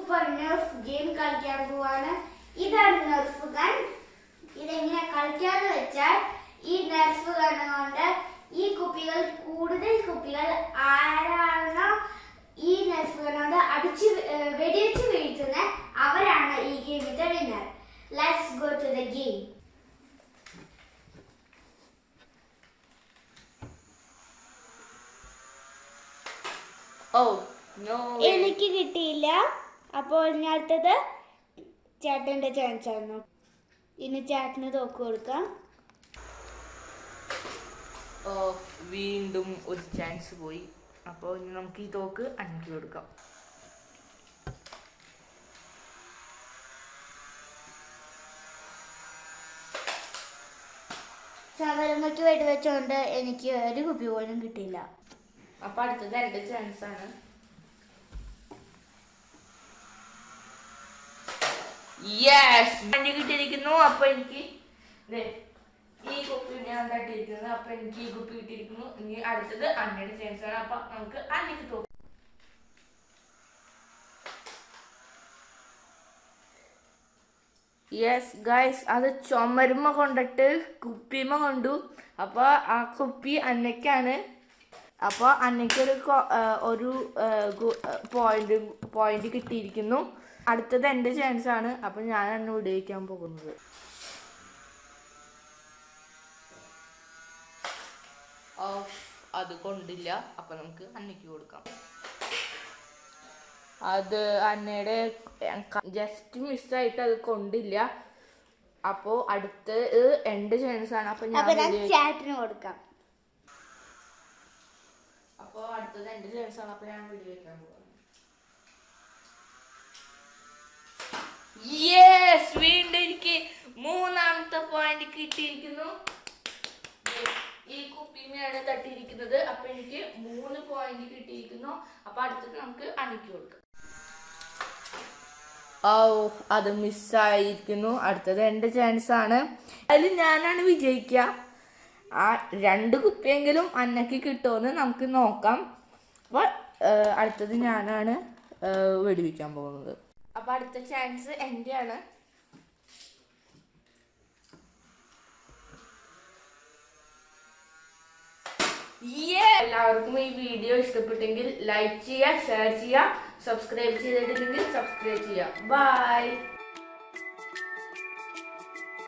Super nerf game കളിക്കാൻ പോവാണ്. ഇതാണ് nerf ഗൺ. ഇതെങ്ങനെ കളിക്കാന്ന് വെച്ചാൽ ഈ nerf ഗൺ കൊണ്ട് ഈ കുപ്പികൾ കൂടുതൽ കുപ്പികൾ ആരാണോ ഈ nerf ഗൺ കൊണ്ട് അടിച്ച് വെടിവെച്ച് വീഴ്ത്തുന്ന അവരാണ് ഈ ഗെയിമിന്റെ winner. Let's go to the game. എനിക്ക് കിട്ടിയില്ല. അപ്പോൾ ഇനി അടുത്തത് ചേട്ടന്റെ ചാൻസ് ആണ്. ഇനി ചേട്ടന് തോക്ക് കൊടുക്കാം. വീണ്ടും ഒരു ചാൻസ് പോയി. അപ്പോൾ ഇനി നമുക്ക് ഈ തോക്ക് അനക്കി കൊടുക്കാം. ശവരമ്മയ്ക്ക് വെടിവെച്ചോണ്ട് എനിക്ക് ഒരു കുപ്പി പോലും കിട്ടിയില്ല. അപ്പൊ അടുത്തത് എന്റെ ചാൻസ് ആണ്. കിട്ടിയിരിക്കുന്നു. അപ്പൊ എനിക്ക് ഈ കുപ്പി ഞാൻ തട്ടിയിരിക്കുന്നത്. അപ്പൊ എനിക്ക് ഈ കുപ്പി കിട്ടിയിരിക്കുന്നു. ഇനി അടുത്തത് അന്നയുടെ ചാൻസ് ആണ്. അപ്പൊ നമുക്ക് അന്നയ്ക്ക് തോന്നും. യെസ് ഗൈസ്, അത് ചുമരുമ കൊണ്ടിട്ട് കുപ്പിമ കൊണ്ടു. അപ്പൊ ആ കുപ്പി അന്നയ്ക്കാണ്. അപ്പോൾ അന്നയ്ക്കൊരു ഒരു പോയിന്റ് കിട്ടിയിരിക്കുന്നു. അടുത്തത് എൻ്റെ ചാൻസ് ആണ്. അപ്പം ഞാനാണ് വിടുവിക്കാൻ പോകുന്നത്. അത് കൊണ്ടില്ല. അപ്പം നമുക്ക് അന്നയ്ക്ക് കൊടുക്കാം. അത് അന്നയുടെ ജസ്റ്റ് മിസ്സായിട്ട് അത് കൊണ്ടില്ല. അപ്പോൾ അടുത്ത് എൻ്റെ ചാൻസ് ആണ്. അപ്പം ഞാൻ ചേട്ടന് കൊടുക്കാം. അപ്പോൾ അടുത്തത് എൻ്റെ ചാൻസ് ആണ്. അപ്പോൾ ഞാൻ വെടിവെക്കാൻ പോകുന്നു. യെസ്, വീണ്ടും എനിക്ക് മൂന്നാമത്തെ പോയിന്റ് കിട്ടിയിരിക്കുന്നു. ഈ കുപ്പിമയാണ് തട്ടിയിരിക്കുന്നത്. അപ്പൊ എനിക്ക് 3 പോയിന്റ് കിട്ടിയിരിക്കുന്നു. അപ്പൊ അടുത്തത് നമുക്ക് അണിക്ക് കൊടുക്കാം. അത് മിസ്സായിരിക്കുന്നു. അടുത്തത് എൻ്റെ ചാൻസ് ആണ്. അതിൽ ഞാനാണ് വിജയിക്കുക. ആ 2 കുപ്പിയെങ്കിലും അന്നയ്ക്ക് കിട്ടുമെന്ന് നമുക്ക് നോക്കാം. അപ്പോൾ അടുത്തത് ഞാനാണ് വെടിവെക്കാൻ പോകുന്നത്. അപ്പൊ അടുത്ത ചാൻസ് എൻ്റെ ആണ്. എല്ലാവർക്കും ഈ വീഡിയോ ഇഷ്ടപ്പെട്ടെങ്കിൽ ലൈക്ക് ചെയ്യുക, ഷെയർ ചെയ്യുക, സബ്സ്ക്രൈബ് ചെയ്തിട്ടില്ലെങ്കിൽ സബ്സ്ക്രൈബ് ചെയ്യുക. ബൈ.